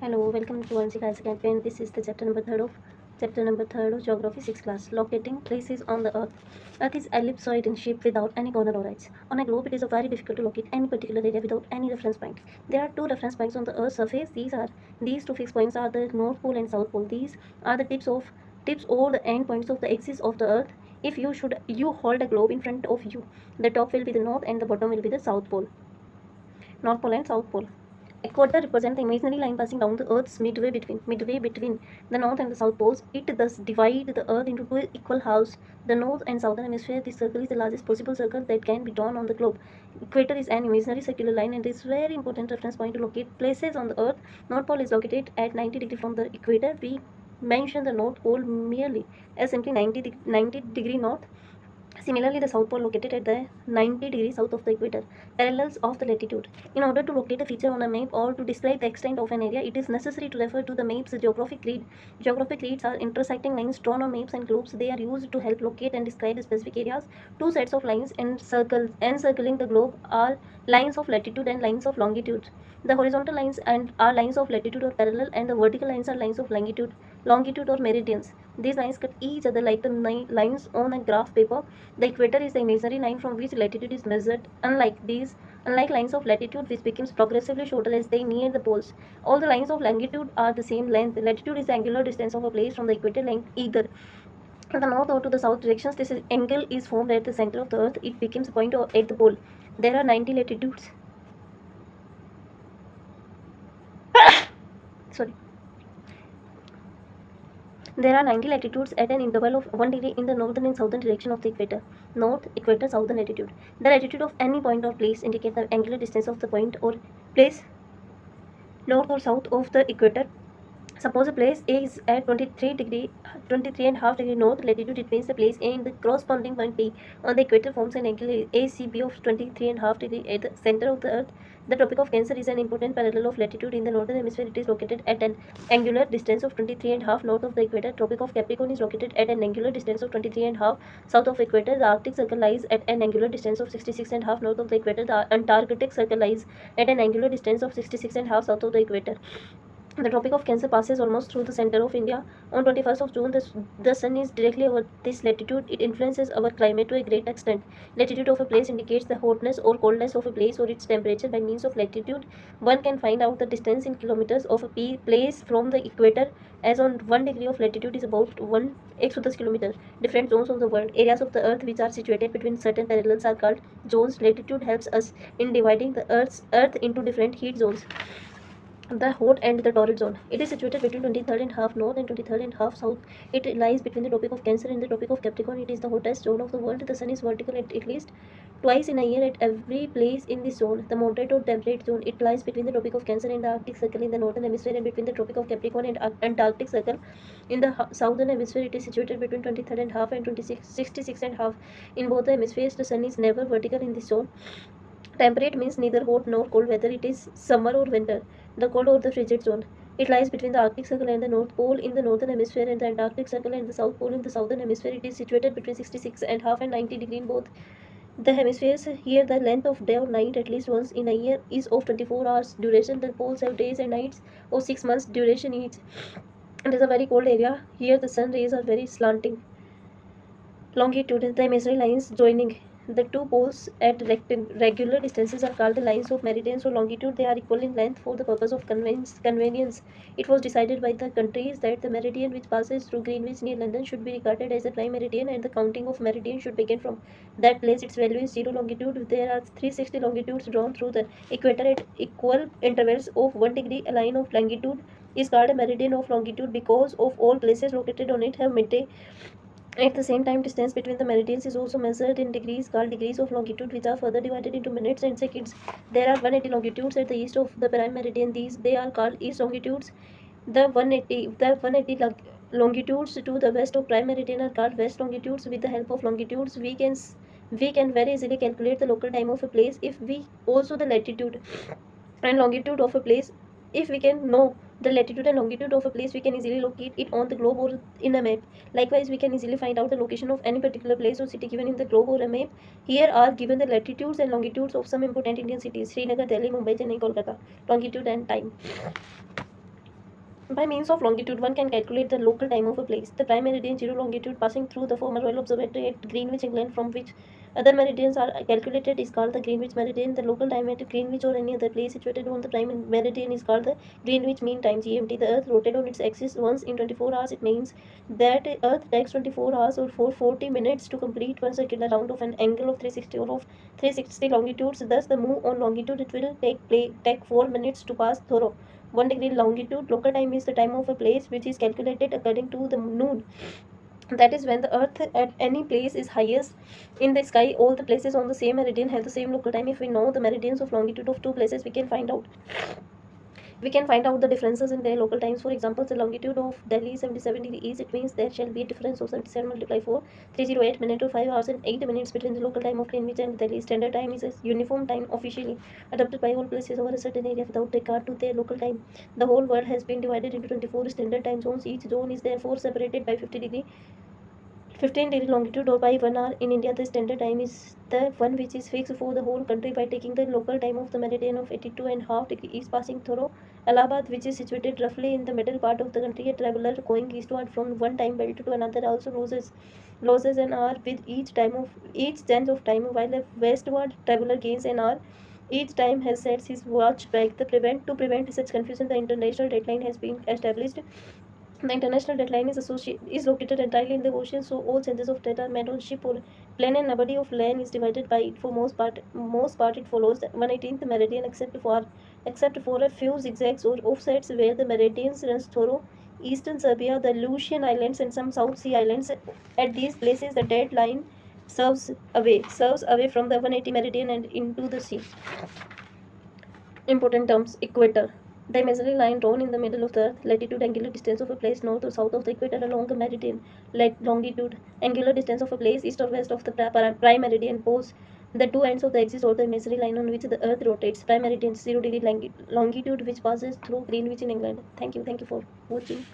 Hello, welcome to Ansika Academy. This is the chapter number third of Geography 6 class. Locating places on the Earth. Earth is ellipsoid in shape without any corner or edge. On a globe, it is very difficult to locate any particular area without any reference point. There are two reference points on the Earth's surface. These two fixed points are the North Pole and South Pole. These are the tips or the end points of the axis of the Earth. If you hold a globe in front of you, the top will be the North and the bottom will be the South Pole. North Pole and South Pole. Equator represents the imaginary line passing down the Earth's midway between the North and the South poles. It thus divides the Earth into two equal halves, the North and Southern hemisphere. This circle is the largest possible circle that can be drawn on the globe. Equator is an imaginary circular line and is very important reference point to locate places on the Earth. North Pole is located at 90 degrees from the equator. We mention the North Pole merely as simply 90 degree north. Similarly, the South Pole located at the 90 degrees south of the equator, parallels of the latitude. In order to locate a feature on a map or to describe the extent of an area, it is necessary to refer to the map's geographic grid. Geographic grids are intersecting lines drawn on maps and globes. They are used to help locate and describe specific areas. Two sets of lines encircling the globe are lines of latitude and lines of longitude. The horizontal lines are lines of latitude or parallel, and the vertical lines are lines of longitude or meridians. These lines cut each other like the lines on a graph paper. The equator is the imaginary line from which latitude is measured. Unlike lines of latitude, which becomes progressively shorter as they near the poles, all the lines of longitude are the same length. Latitude is the angular distance of a place from the equator length either to the north or to the south directions. Angle is formed at the center of the Earth. It becomes a point at the pole. There are 90 latitudes. Sorry. There are 90 latitudes at an interval of 1 degree in the northern and southern direction of the equator. North, equator, southern latitude. The latitude of any point or place indicates the angular distance of the point or place north or south of the equator. Suppose a place A is at 23.5 degree north latitude. It means the place A in the corresponding point P on the equator forms an angle ACB of 23.5 degree at the center of the Earth. The Tropic of Cancer is an important parallel of latitude in the northern hemisphere. It is located at an angular distance of 23.5 north of the equator. Tropic of Capricorn is located at an angular distance of 23.5 south of equator. The Arctic Circle lies at an angular distance of 66.5 north of the equator. The Antarctic Circle lies at an angular distance of 66.5 south of the equator. The Tropic of Cancer passes almost through the center of India. On 21st of June, the sun is directly over this latitude. It influences our climate to a great extent. Latitude of a place indicates the hotness or coldness of a place or its temperature. By means of latitude, one can find out the distance in kilometers of a place from the equator, as on 1 degree of latitude is about 1 exodus kilometer. Different zones of the world. Areas of the Earth which are situated between certain parallels are called zones. Latitude helps us in dividing the Earth into different heat zones. The hot and the torrid zone. It is situated between 23rd and half north and 23rd and half south. It lies between the Tropic of Cancer and the Tropic of Capricorn. It is the hottest zone of the world. The sun is vertical at least twice in a year at every place in this zone. The moderate or temperate zone. It lies between the Tropic of Cancer and the Arctic Circle in the northern hemisphere, and between the Tropic of Capricorn and Antarctic Circle in the southern hemisphere. It is situated between 23rd and half and 66 and half. In both the hemispheres, the sun is never vertical in this zone. Temperate means neither hot nor cold, whether it is summer or winter. The cold or the frigid zone. It lies between the Arctic Circle and the North Pole in the northern hemisphere, and the Antarctic Circle and the South Pole in the southern hemisphere. It is situated between 66 and half and 90 degree in both the hemispheres. Here, the length of day or night at least once in a year is of 24 hours duration. The poles have days and nights of 6 months duration each. It is a very cold area. Here, the sun rays are very slanting. Longitude. The imaginary lines joining the two poles at regular distances are called the lines of meridian or longitude. They are equal in length for the purpose of convenience. It was decided by the countries that the meridian which passes through Greenwich near London should be regarded as the prime meridian, and the counting of meridian should begin from that place. Its value is 0 longitude. There are 360 longitudes drawn through the equator at equal intervals of 1 degree. A line of longitude is called a meridian of longitude because of all places located on it have midday. At the same time, distance between the meridians is also measured in degrees, called degrees of longitude, which are further divided into minutes and seconds. There are 180 longitudes at the east of the prime meridian. They are called east longitudes. The 180 longitudes to the west of prime meridian are called west longitudes. With the help of longitudes, we can very easily calculate the local time of a place. If we also the latitude and longitude of a place, if we can know the latitude and longitude of a place, we can easily locate it on the globe or in a map. Likewise, we can easily find out the location of any particular place or city given in the globe or a map. Here are given the latitudes and longitudes of some important Indian cities: Srinagar, Delhi, Mumbai, Chennai, Kolkata. Longitude and time. By means of longitude, one can calculate the local time of a place. The prime meridian, zero longitude, passing through the former Royal Observatory at Greenwich, England, from which other meridians are calculated, is called the Greenwich meridian. The local time at Greenwich or any other place situated on the prime meridian is called the Greenwich Mean Time (GMT). The Earth rotates on its axis once in 24 hours. It means that Earth takes 24 hours or 40 minutes to complete one circular round of an angle of 360 or of 360 longitudes. Thus, the move on longitude, it will take 4 minutes to pass through 1 degree longitude. Local time is the time of a place which is calculated according to the noon. That is when the earth at any place is highest in the sky. All the places on the same meridian have the same local time. If we know the meridians of longitude of two places, we can find out the differences in their local times. For example, the longitude of Delhi is 77 degrees. It means there shall be a difference of 77 multiplied 4, 308 minutes or 5 hours and 8 minutes between the local time of Greenwich and Delhi. Standard time is a uniform time officially adopted by all places over a certain area without regard to their local time. The whole world has been divided into 24 standard time zones. Each zone is therefore separated by 15 degree longitude or by 1 hour. In India, the standard time is the one which is fixed for the whole country by taking the local time of the meridian of 82.5 degrees passing through Allahabad, which is situated roughly in the middle part of the country. A traveler going eastward from one time belt to another also loses an hour with each change of time, while a westward traveler gains an hour each time has sets his watch back. To prevent such confusion, the international deadline has been established. The international deadline is located entirely in the ocean, so all changes of data are made on ship or plane, and nobody of land is divided by it. For most part, it follows the 118th meridian, except for a few zigzags or offsets where the meridians runs through eastern Serbia, the Aleutian Islands, and some South Sea islands. At these places, the deadline serves away from the 180 meridian and into the sea. Important terms: equator. The imaginary line drawn in the middle of the earth. Latitude, angular distance of a place north or south of the equator along a meridian. Longitude, angular distance of a place east or west of the prime meridian. Pose, the two ends of the axis or the imaginary line on which the earth rotates. Prime meridian, 0 degree longitude, which passes through Greenwich in England. Thank you for watching.